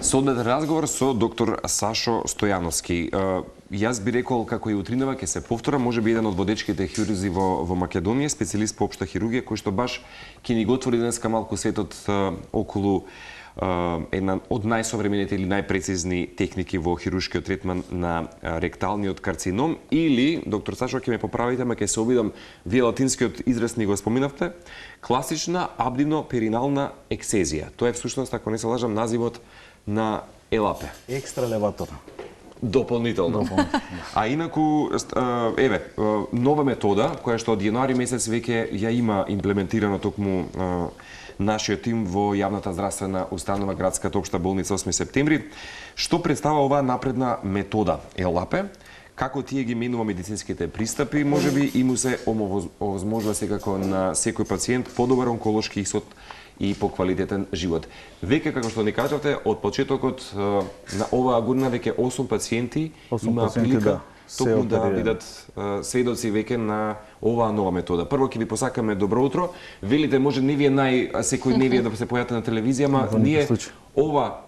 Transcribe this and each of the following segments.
Следен разговор со доктор Сашо Стојановски. Јас би рекол, како и утринава, ќе се повтора, може би еден од водечките хирурзи во Македонија, специјалист по општа хирургија, кој што баш ќе ни го отвори денеска малку светот околу една од најсовремените или најпрецизни техники во хируршкиот третман на ректалниот карцином, или, доктор Сашо, ќе ме поправите, ама ќе се обидам, вие латинскиот израз ни го споминавте, класична абдино-перинална ексезија. Тоа е всушност, ако не се лажам, називот на ЕЛАП. Екстралеваторна. Дополнително. А инаку, еве, нова метода, која што од јануари месец веќе ја има имплементирано токму нашиот тим во јавната здравствена установа Градската општа болница 8 септември. Што представува оваа напредна метода ЕЛАП? Како тие ги менува медицинските пристапи, можеби и му се овозможува секако на секој пациент подобар онколошки исход и поквалитетен живот. Веќе, како што ни кажавте, од почетокот на оваа година веќе 8 пациенти има прилика токму да бидат сведоци веќе на оваа нова метода. Прво ќе ви посакаме добро утро. Велите, може не ви е секој не ви е да се појавите на телевизија, ама ние ова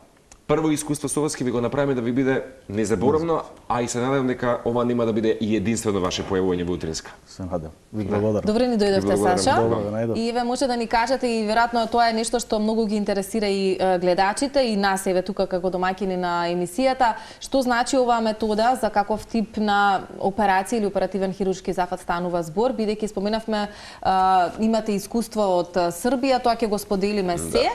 прво искуство со вас ќе ви го направиме да ви биде незаборавно, а и се надевам дека ова нема да биде и единствено ваше појавување во утринска. Се надевам. Ви благодарам. Добре ни дојдовте, Саша. Добре, и ве може да ни кажете, и веројатно тоа е нешто што многу ги интересира и гледачите и нас еве тука како домаќини на емисијата, што значи оваа метода, за каков тип на операција или оперативен хируршки зафат станува збор, бидејќи споменавме имате искуство од Србија, тоа ќе го споделиме се.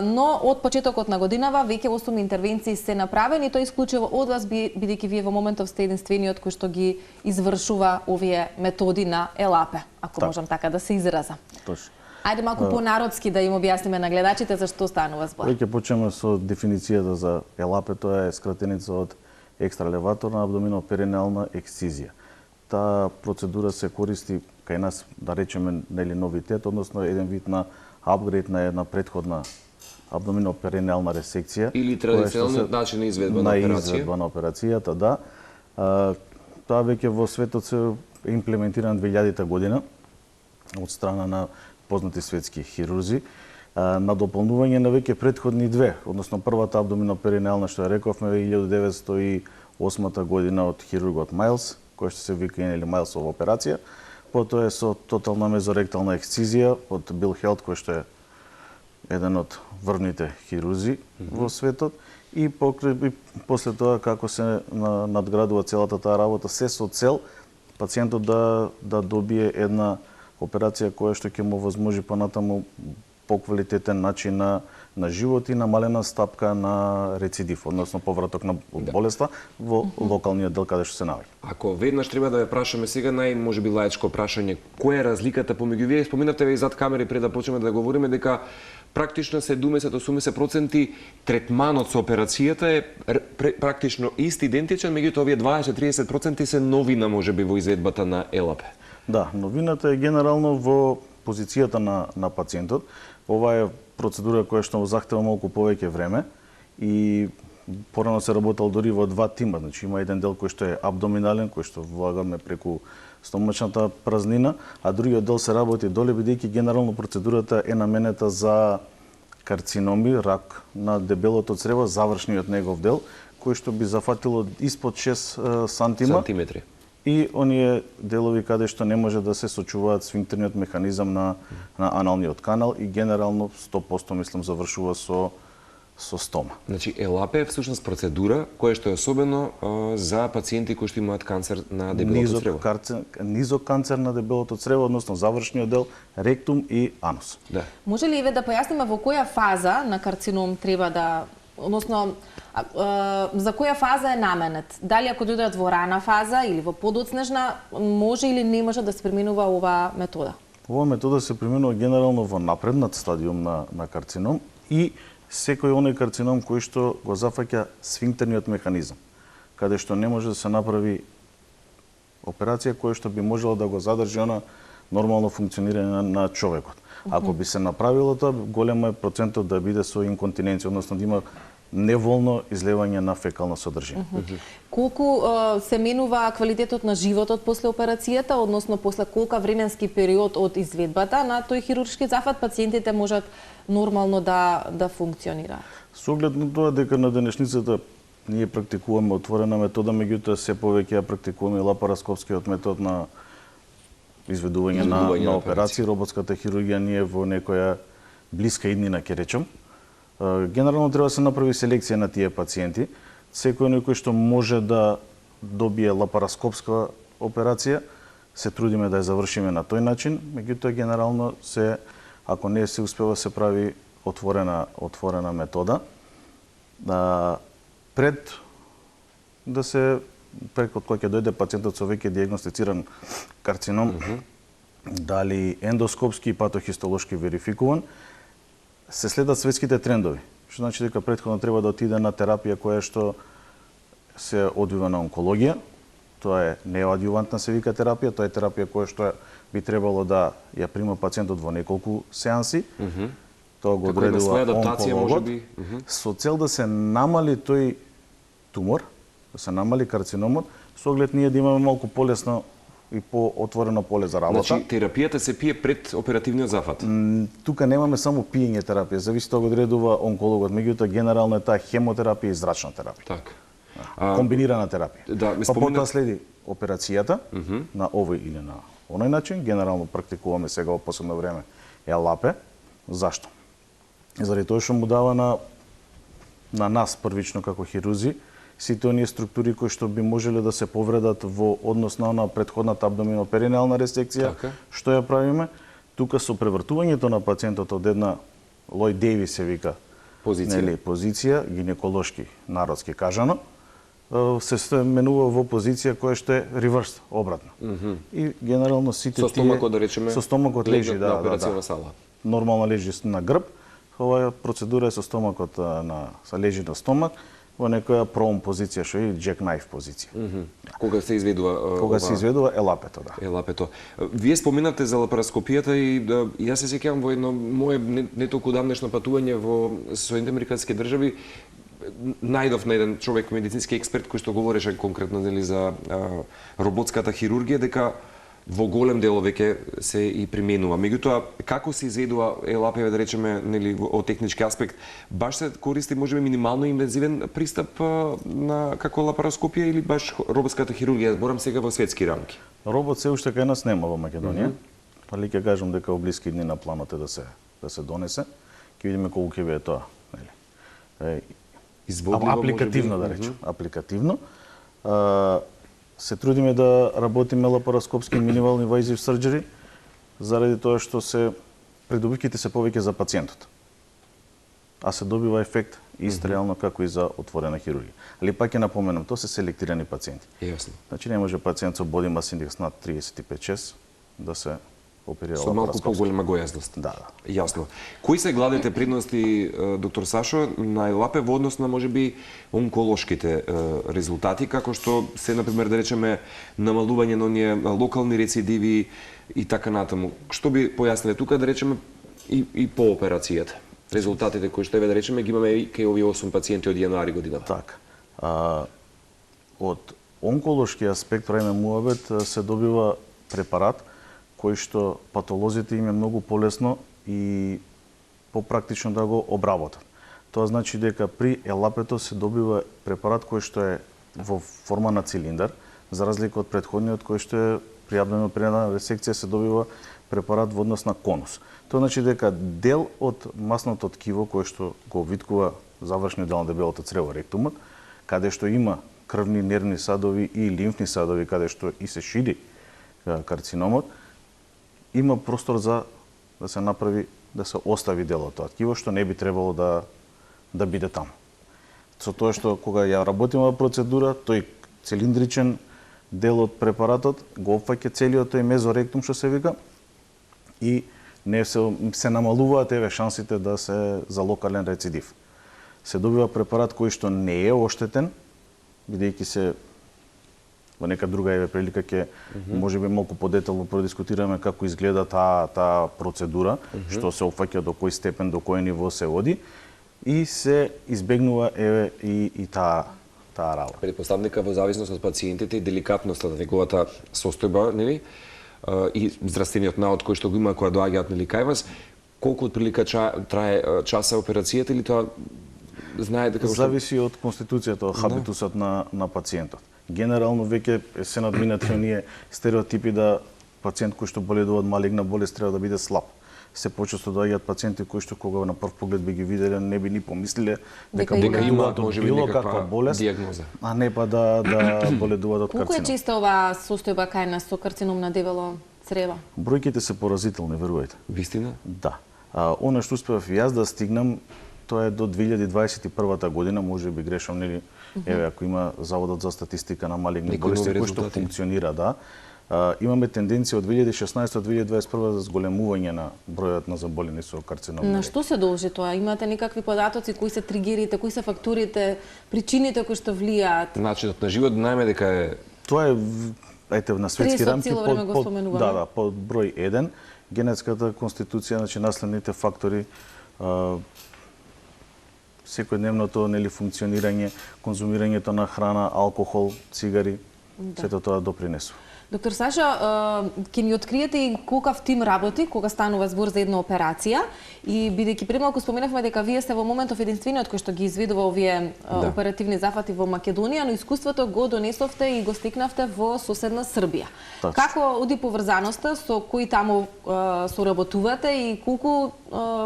Но од почетокот на годинава веќе 8 интервенции се направени, тоа исклучиво од вас, бидејќи вие во моментов сте единствениот кој што ги извршува овие методи на ЕЛАП, ако можам така да се изразам. Точно. Ајде малку понародски да им објасниме на гледачите за што станува збор. Веќе почнеме со дефиницијата за ЕЛАП, тоа е скратеница од екстралеваторна абдомино-перинеална ексцизија. Таа процедура се користи кај нас, да речеме, нели новитет, односно еден вид на апгрейд на една претходна абдомино-перинеална ресекција или традиционалниот начин на изведба на операција. Изведба на операцијата, да. Тоа веќе во светот се имплементиран 2000 година од страна на познати светски хирурзи, на дополнување на веќе претходни две, односно првата абдомино-перинеална што ја рековме 1908 година од хирургот Майлс, кој што се вика или Майлсова операција. Потоа е со тотална мезоректална ексцизија од Бил Хелт, кој што е еден од врвните хирурзи во светот, и после тоа како се надградува целата таа работа, се со цел пациентот да добие една операција која што ќе му возможи понатаму поквалитетен начин на живот и намалена стапка на рецидив, односно повраток на болеста во локалниот дел каде што се наоѓа. Ако веднаш треба да ве прашаме сега можеби лаичко прашање, која е разликата помеѓу вие? Споминавте ве зад камери пред да почнеме да говориме дека практично 70-80% третманот со операцијата е практично ист, идентичен, меѓутоа овие 20-30% се новина можеби во изведбата на ЕЛАП. Да, новината е генерално во позицијата на пациентот. Ова е процедура која што захтева малку повеќе време и порано се работел дори во два тима, значи има еден дел кој што е абдоминален, кој што влагаме преку стомачната празнина, а другиот дел се работи доле, бидејќи генерално процедурата е наменета за карциноми, рак на дебелото црево, завршниот негов дел, кој што би зафатило испод 6 сантиметри. И оние делови каде што не може да се сочуваат сфинктерниот механизам на аналниот канал и генерално 100% мислам завршува со стома. Значи ЕЛАП е всушност процедура која што е особено за пациенти кои што имаат канцер на дебелото црево. Низок канцер на дебелото црево, односно завршниот дел, ректум и анус. Да. Може ли да појасниме во која фаза на карцином треба да, односно за која фаза е наменет? Дали ако дојдат во рана фаза или во подоцнежна, може или не може да се применува оваа метода? Оваа метода се применува генерално во напреднат стадиум на карцином и секој оној карцином кој што го зафаќа сфинктерниот механизам, каде што не може да се направи операција која што би можела да го задржи она нормално функционирање на човекот. Ако би се направило тоа, голем е процентот да биде со инконтиненција, односно да има неволно излевање на фекална содржина. Колку се менува квалитетот на животот после операцијата, односно после колка временски период од изведбата на тој хируршки зафат пациентите можат нормално да функционираат? Со оглед на тоа дека на денешницата ние практикуваме отворена метода, меѓутоа се повеќе ја практикуваме лапароскопскиот метод на изведување на операции, роботската хирургија ние во некоја блиска иднина ќе речам. Генерално треба да се направи селекција на тие пациенти. Секој кој што може да добие лапароскопска операција, се трудиме да ја завршиме на тој начин, меѓутоа генерално ако не се успева се прави отворена метода. Пред кога ќе дојде пациентот со веќе дијагностициран карцином, дали ендоскопски и патохистолошки верификуван, се следат светските трендови. Што значи дека претходно треба да отиде на терапија која што се одвива на онкологија. Тоа е неоадјувантна се вика терапија, тоа е терапија која што би требало да ја прима пациентот во неколку сеанси. Тоа го одредува онкологот со цел да се намали тој тумор, да се намали карциномот, со оглед ние да имаме малку полесно и по-отворено поле за работа. Значи, терапијата се пие пред оперативниот зафат? Тука немаме само пиење терапија, зависи тоа го одредува онкологот, меѓутоа генерално е таа хемотерапија и зрачна терапија. Така. Комбинирана терапија. Да, па потоа следи операцијата на овој или на оној начин, генерално практикуваме сега во последно време ЕЛАПЕ. Зашто? Заради тоа што му дава на нас првично како хирурзи сите оние структури кои што би можеле да се повредат во однос на претходната абдомино-перинеална ресекција, што ја правиме, тука со превртувањето на пациентот од една Лојд Дејвис се вика позиција, гинеколошки, народски кажано, се менува во позиција која што е реверс, обратно. И генерално сите со стомакот, да речеме, со стомакот лежи, на операцијна сала. Нормално лежи на грб, оваа процедура е со стомакот лежи на стомак, во некоја проум позиција, што е джек-најф позиција. Кога се изведува Кога се изведува ЕЛАПето, да. ЕЛАПето. Вие споменавте за лапароскопијата и јас се сеќавам во едно мое не толку давнешно патување во Соединетите американски држави, најдов на еден човек, медицински експерт, кој што говореше конкретно за роботската хирургија, дека во голем дел веќе се и применува. Меѓутоа, како се изведува ЕЛАП, да речеме, нели, од технички аспект, баш се користи можеби минимално инвазивен пристап на како лапароскопија или баш роботската хирургија? Зборам сега во светски рамки. Робот се уште кај нас нема во Македонија. Али ќе кажам дека во блиски дни на планот е да се донесе. Ќе видиме колку ќе биде тоа, нели. Апликативно, да речем, апликативно. Се трудиме да работиме лапароскопски minimal invasive surgery, заради тоа што придобивките се повеќе за пациентот. А се добива ефект ист реално како и за отворена хирургија. Али пак ќе напоменам, тоа се селектирани пациенти. Јасно. Значи не може пациент со body mass index над 35-6 да се оперира со малку поголема гојазност. Да. Јасно. Кои се главните предности, доктор Сашо, на ЕЛАП во однос на можеби онколошките резултати, како што се, например, да речеме, намалување на оние локални рецидиви и така натаму? Што би појасниле тука, да речеме, и по операцијата? Резултатите кои што да речеме ги имаме и кај овие 8 пациенти од јануари година. Така. Од онколошки аспект правиме муабет, се добива препарат кој што патолозите им е многу полесно и попрактично да го обработат. Тоа значи дека при ЕЛАПето се добива препарат кој што е во форма на цилиндар, за разлика од претходниот кој што е при абдомино-перинеална ресекција се добива препарат во однос на конус. Тоа значи дека дел од масното ткиво кој што го виткува завршниот дел на дебелото црево, ректумот, каде што има крвни нервни садови и лимфни садови, каде што и се шири карциномот, има простор за да се направи, да се остави дел од тоа ткиво, што не би требало да биде таму. Со тоа што кога ја работиме во процедура, тој цилиндричен дел од препаратот го опфаќа целиот тој мезоректум што се вика и не се намалуваат шансите да се за локален рецидив. Се добива препарат кој што не е оштетен, бидејќи се во нека друга прилика ќе можеби малку подетелно продискутираме како изгледа таа процедура, што се опфаќа, до кој степен, до кој ниво се оди. и се избегнува и таа работа. Предпоставам дека во зависност од пациентите и деликатноста на неговата состојба, нели, и здравствениот наод кој што го има кога доаѓаат нели кај вас, колку отприлика трае часа операцијата или тоа знае дека зависи од конституцијата, од хабитусот на пациентот. Генерално веќе се надминати оние стереотипи да пациент кој што боледува од малигна болест треба да биде слаб. Се почесто доаѓаат пациенти кои што кога на прв поглед би ги виделе не би ни помислиле дека има можеби било каква болест, диагноза, а не па да боледуваат од карцином. Колку е честа оваа состојба кај нас со карцином на дебело црево? Бројките се поразителни, верувајте. Вистина? Да. Она што успеав и јас да стигнам, тоа е до 2021 година, може би грешам, нели, еве ако има Заводот за статистика на малигни болести кој што функционира, да. Имаме тенденција од 2016 до 2021 за зголемување на бројот на заболени со карцином. На што се должи тоа? Имате некакви податоци, кои се тригерите, кои се факторите, причините кои што влијаат? Начинот на живот, најме дека е... Тоа е, на светски рамки под број 1, генетската конституција, значи наследните фактори, секојдневното нели функционирање, конзумирањето на храна, алкохол, цигари, сето тоа допринесува. Доктор Сашо, ќе ни откриете и колкав тим работи кога станува збор за една операција и бидејќи премалку споменавме дека вие сте во моментов единствениот кој што ги изведува овие оперативни зафати во Македонија, но искуството го донесовте и го стекнавте во соседна Србија. Точно. Како оди поврзаноста, со кои таму соработувате и колку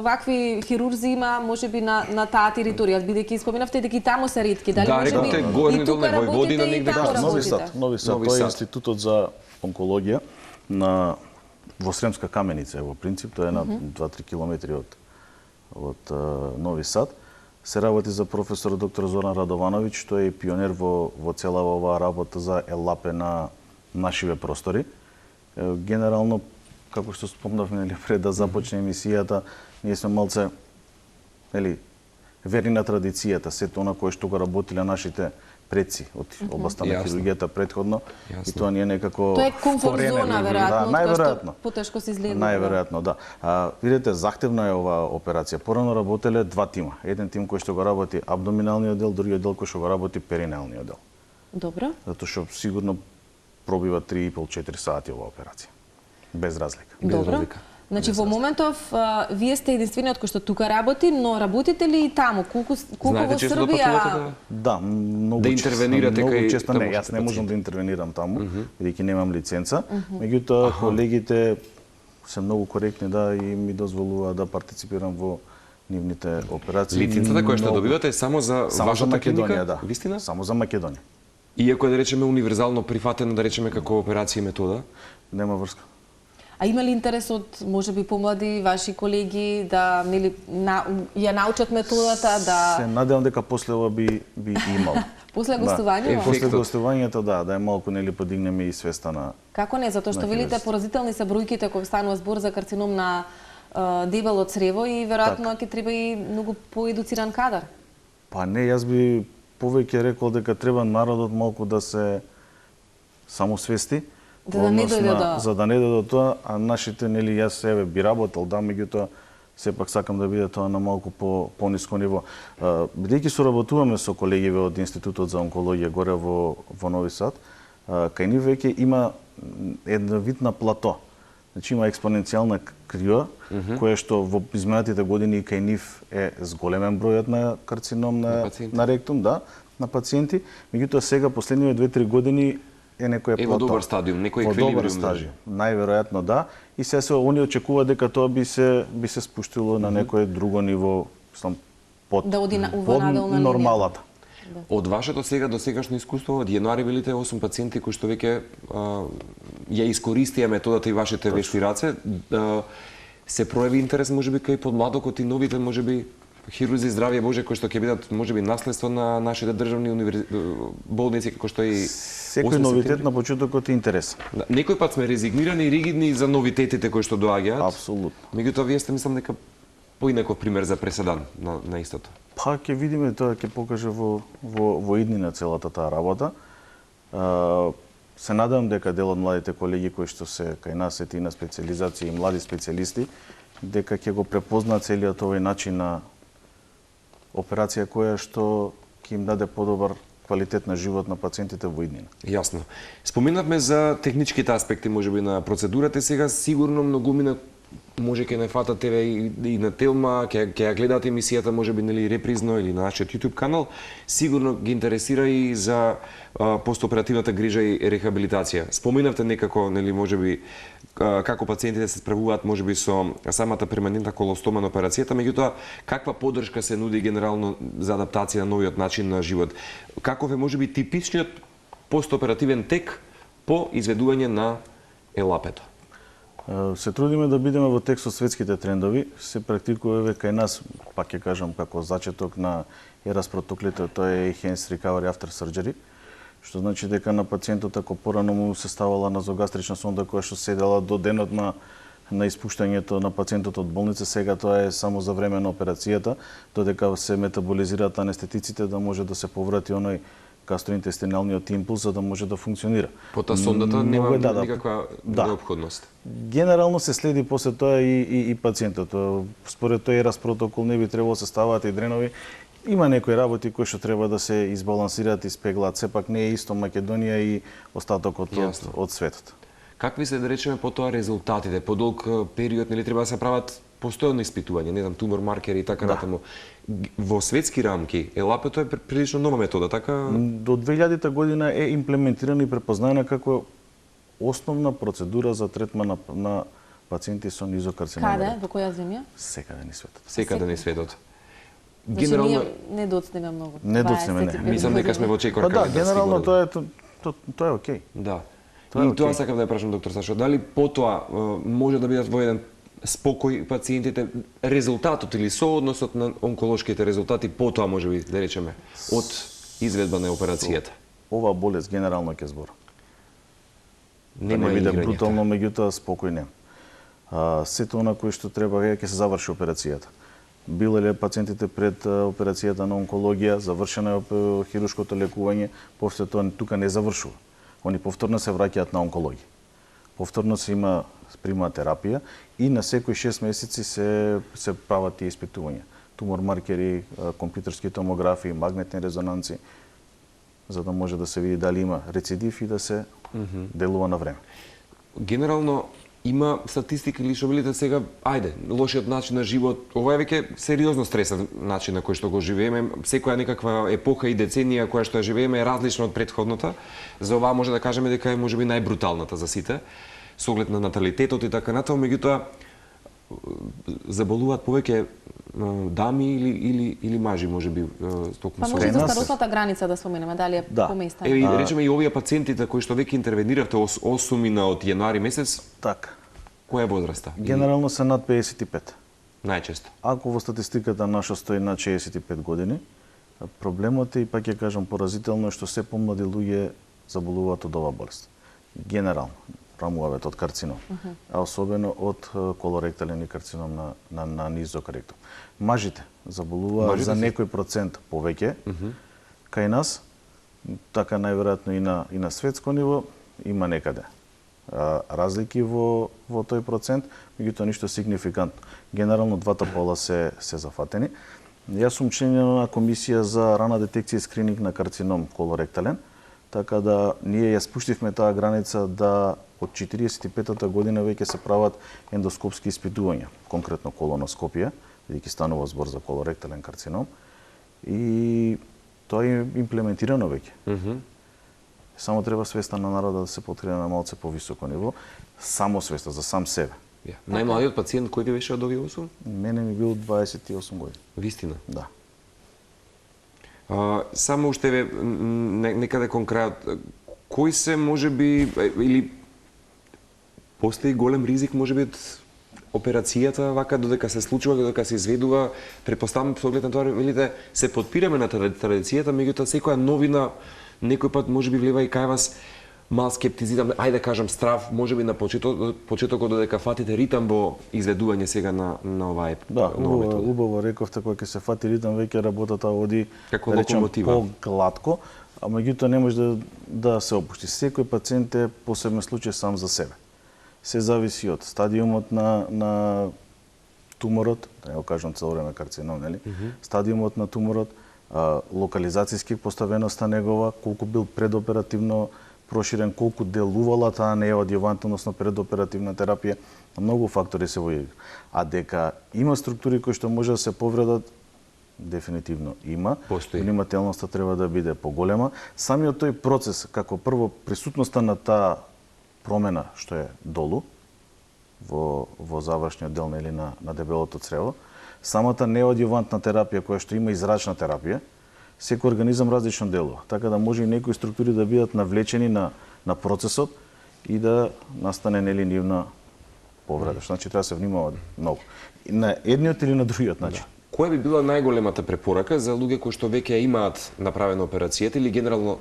вакви хирурзи има можеби на таа територија, бидејќи споменавте дека и таму се ретки, дали можеби и тука работите и таму работите? Нови Сад, тоа е институтот за онкологија во Сремска Каменица, во принцип, тоа е на 2-3 километри од Нови Сад. Се работи за професор доктор Зоран Радовановиќ, тој е пионер во цела оваа работа за ЕЛАПЕ на нашиве простори. Генерално, како што спомнавме пред да започне емисијата, ние сме малце верни на традицијата, сето она кое што го работиле нашите предци од областта на хирургијата претходно. И тоа не е некако тоа е комфорт зона, веројатно, најверојатно. Потешко се изгледа. Најверојатно, да. Видите, захтевна е оваа операција. Порано работеле два тима. Еден тим кој што го работи абдоминалниот дел, другиот дел кој што го работи перинеалниот дел. Добро. Затоа што сигурно пробива 3,5-4 сати оваа операција. Без разлика. Добро. Значи во моментов вие сте единствениот кој што тука работи, но работите ли и таму? Колку во Србија? Да, многу да интервенирате многу често не, јас не можам да интервенирам таму, бидејќи немам лиценца. Меѓутоа колегите се многу коректни и ми дозволуваат да партиципирам во нивните операции. Лиценцата која што добивате е само за вашата клиника? Да. Вистина? Само за Македонија. Иако е да речеме универзално прифатено да речеме како операција и метода? Нема врска. А има ли интерес од можеби помлади ваши колеги да нели ја научат методата да се надевам дека после ова би имал. После гостувањето? После гостувањето да е малку нели подигнеме и свеста на. Како не, затоа што велите поразителни се бројките кога станува збор за карцином на дебело црево и веројатно ќе треба и многу поедуциран кадар. Па не, јас би повеќе рекол дека треба народот малку да се самосвести. Да не дојде до... За да не дојде до тоа, а нашите, нели, јас би работел, меѓутоа, сепак сакам да биде тоа на малку по-ниско ниво. Бидејќи соработуваме со колеги од Институтот за онкологија горе во Нови Сад, кај нив веќе има една вид на плато. Значи има експоненцијална крива, која што во изминатите години кај нив е зголемен бројот на карцином на ректум, на пациенти, меѓутоа сега последниве 2-3 години е некој плато. Во добар стадиум, некој еквилибриум. Најверојатно да. И се они очекуваат дека тоа би се спуштило на некое друго ниво, под нормалата. Од вашето сега до сегашно искуство, од јануари билите 8 пациенти кои што веќе ја искористија методата и вашите вешти раце. Се прояви интерес можеби кај подмладокот и новите можеби хирурзи здравје Боже кои што ќе бидат можеби наследство на нашите државни болници како што и секој новитет на почетокот е интерес. Некој пат сме резигнирани и ригидни за новитетите кои што доаѓаат. Апсолутно. Меѓутоа вие сте мислам дека поинаков пример за преседан на истото. Па ќе видиме, тоа ќе покаже во иднина целата таа работа. Се надевам дека дел од младите колеги кои што се кај нас и на специализација и млади специјалисти дека ќе го препознаат целиот овој начин на операција која што ќе им даде подобар квалитет на живот на пациентите во иднина. Јасно. Споменавме за техничките аспекти можеби на процедурата, сега сигурно многумина може ќе не фатат тебе и на Телма, ќе ја гледаат емисијата можеби нели репризно или на нашиот YouTube канал, сигурно ги интересира и за постоперативната грижа и рехабилитација. Споменавте некако нели можеби како пациентите се справуваат можеби со самата перманентна колостома на операцијата, меѓутоа каква поддршка се нуди генерално за адаптација на новиот начин на живот? Каков е можеби типичниот постоперативен тек по изведување на елапето? Се трудиме да бидеме во текст со светските трендови, се практикува кај нас, пак ќе кажам како зачеток на ерас протоклите, тоа е Enhanced Recovery After Surgery, што значи дека на пациентот ако порано му се ставала назогастрична сонда која што седела до денот на испуштањето на пациентот од болница, сега тоа е само за време на операцијата, додека се метаболизираат анестетиците да може да се поврати оној гастроинтестиналниот импулс за да може да функционира. Пота сондата нема никаква неопходност. Генерално се следи после тоа и пациентот. Според тој ерас протокол не би требало се ставаат и дренови. Има некои работи кои што треба да се избалансираат и спеглаат. Сепак не е исто Македонија и остатокот од светот. Какви се, да речеме, по тоа резултатите? По долг период нели треба да се прават постојано испитување, не знам, тумор маркери и така натаму. Во светски рамки, елапето е прилично нова метода, така? До 2000 година е имплементирана и препознаена како основна процедура за третман на пациенти со низокарцинома. Каде? Во која земја? Секаде низ светот. Секаде низ светот. Генерално ние не доцнеме многу. Не доцнеме, не. Мислам дека сме во чекор каде. Да, генерално тоа е окей. Да. И тоа сакам да ја прашам доктор Сашо, дали потоа може да бидат во еден спокој пациентите, резултатот или соодносот на онколошките резултати потоа можеби да речеме од изведба на операцијата? Ова болест генерално ќе збор. Нема не биде играње. брутално, меѓутоа спокој не. Сето она кој што треба ќе се заврши операцијата. Биле ли пациентите пред операцијата на онкологија, завршено е хируршкото лекување, после тоа тука не завршува. Они повторно се враќаат на онкологија. Повторно се има прима терапија и на секои 6 месеци се прават тие испитувања. Тумор маркери, компјутерски томографи, магнетни резонанци, за да може да се види дали има рецидив и да се делува на време. Генерално има статистика или што велите сега, ајде, лошиот начин на живот, ова е веќе сериозно стресен начин на кој што го живееме, секоја некаква епоха и деценија која што ја живееме е различна од претходната. За оваа може да кажеме дека е можеби најбруталната за сите, со оглед на наталитетот и така натаму, меѓутоа заболуваат повеќе дами или мажи можеби токму Па со може за старосната граница да споменеме, дали е поместена. Еви, речеме и овие пациентите кои што веќе интервениравте осумина од јануари месец, Така. која е возраста? Генерално се над 55. Најчесто. Ако во статистиката наша стои над 65 години, проблемот е, и пак ќе кажам поразително, е што се помлади луѓе заболуваат од оваа болест. Генерално, рамуавет од карцином, а особено од колоректален и карцином на низок ректум. Мажите заболуваат за некој процент повеќе. Кај нас, така најверојатно и на светско ниво, има некаде разлики во тој процент, меѓутоа ништо сигнификантно. Генерално двата пола се зафатени. Јас сум член на комисија за рана детекција и скрининг на карцином колоректален, така да ние ја спуштивме таа граница да од 45-та година веќе се прават ендоскопски испитувања, конкретно колоноскопија, бидејќи станува збор за колоректален карцином, и тоа е имплементирано веќе. Само треба свеста на народот да се поткрени на малце повисоко ниво, само свеста за сам себе. Најмладиот пациент кој ви беше од овие 8? Мене ми бил 28 години. Вистина? Да. Само уште некаде кон крајот, кој се можеби или постои голем ризик можеби од операцијата вака додека се случува, додека се изведува, претпоставам со оглед на тоа велите се подпираме на традицијата, меѓутоа секоја новина некој пат можеби влева и кај вас мал скептицизам, ајде да кажам страв, можеби на почетокот додека фатите ритам во изведување сега на оваа нова метода. Да, убаво рековте, кога ќе се фати ритам, веќе работата оди како локомотива по-гладко, а меѓутоа не може да се опушти. Секој пациент е посебен случај сам за себе. Се зависи од стадиумот на туморот, да не го кажам цело време карцином, нели? Стадиумот на туморот, локализацијски поставеноста негова, колку бил предоперативно проширен, колку делувала таа неоадјувантна, односно предоперативна терапија, многу фактори се во игра. А дека има структури кои што може да се повредат, дефинитивно има. Постои. Внимателноста треба да биде поголема. Самиот тој процес, како прво присутноста на таа промена што е долу, во завршниот дел или на дебелото црево, самата неоадјувантна терапија која што има и зрачна терапија, секој организам различно делува. Така да може и некои структури да бидат навлечени на процесот и да настане нели нивна повреда. Значи треба да се внимава многу. На едниот или на другиот начин. Која би била најголемата препорака за луѓе кои што веќе имаат направена операцијата или генерално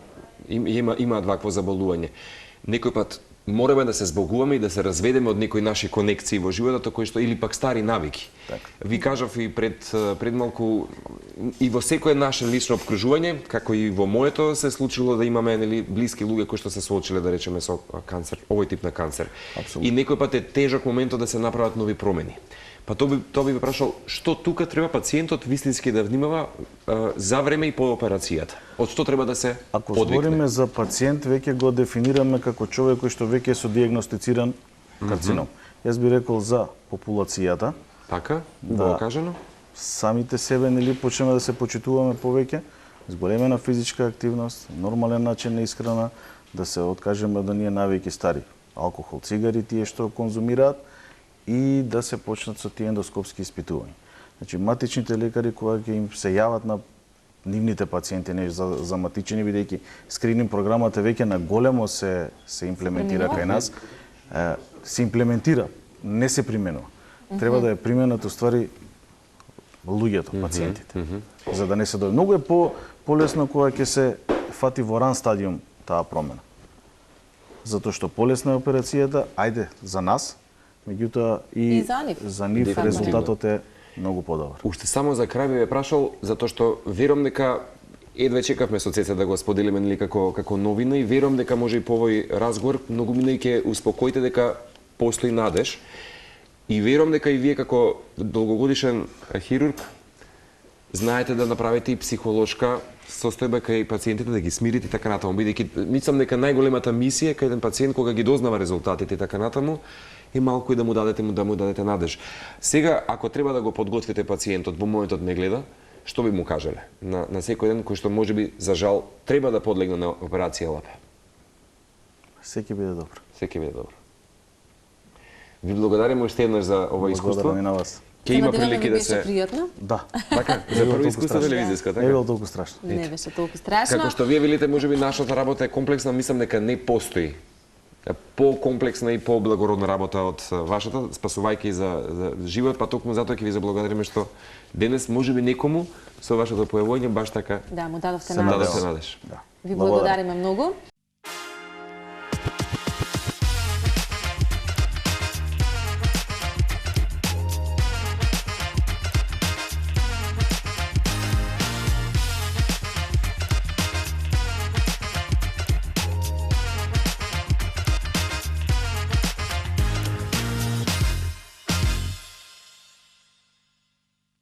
имаат вакво заболување? Некој пат мораме да се збогуваме и да се разведеме од некои наши конекции во животот кои што или пак стари навики. Така. Ви кажав и пред малку и во секое наше лично обкружување, како и во моето се случило да имаме нели блиски луѓе кои што се соочиле да речеме со канцер, овој тип на канцер. Апсолутно. И некој пат е тежок моментот да се направат нови промени. Па тоа би прашал што тука треба пациентот вистински да внимава за време и по операцијата. Од што треба да се Ако одвикне? збориме за пациент, веќе го дефинираме како човек кој што веќе е со диагностициран карцином. Јас би рекол за популацијата, Така, убаво кажано. самите себе нели почнеме да се почитуваме повеќе, зголемена физичка активност, нормален начин на исхрана, да се откажеме од оние навики стари, алкохол, цигари, тие што конзумираат, и да се почнат со тие ендоскопски испитувања. Значи, матичните лекари кога ќе им се јават на нивните пациенти, не за матичени, бидејќи скрининг програмата веќе на големо се имплементира кај нас, се имплементира, не се применува. Треба да е применат уствари луѓето, пациентите. За да не се многу е полесно кога ќе се фати во ран стадиум таа промена. Затоа што полесна е операцијата, ајде за нас, меѓутоа И за нив резултатот е многу подобар. Уште само за крај би ве прашал, затоа што верувам дека едве чекавме со Цеца да го споделиме нели како новина и верувам дека може и по овој разговор многу минај ќе успокоите дека постои надеж. И верувам дека и вие како долгогодишен хирург знаете да направите и психолошка состојба кај пациентите, да ги смирите и така натаму, бидејќи мислам дека најголемата мисија кај еден пациент кога ги дознава резултатите и така натаму е малку и да му дадете надеж. Сега ако треба да го подготвите пациентот, во моментот не гледа, што би му кажале на секој ден кој што можеби за жал треба да подлегне на операција лапе? Секи биде добро. Секи биде добро. Ви благодариме уште еднаш за ова искуство. Благодарам и на вас. Ќе има прилики да се пријатно. Да. Така, за прво искуство телевизиска, така? Не било толку страшно. Не беше толку страшно. Како што вие велите, можеби нашата работа е комплексна, мислам дека не постои по-комплексна и по-благородна работа од вашата, спасувајќи за живот, па токму затоа ќе ви заблагодариме што денес можеби некому со вашето појавување баш така Да, му дадовте се надеж. надеж. Да. Ви благодариме многу.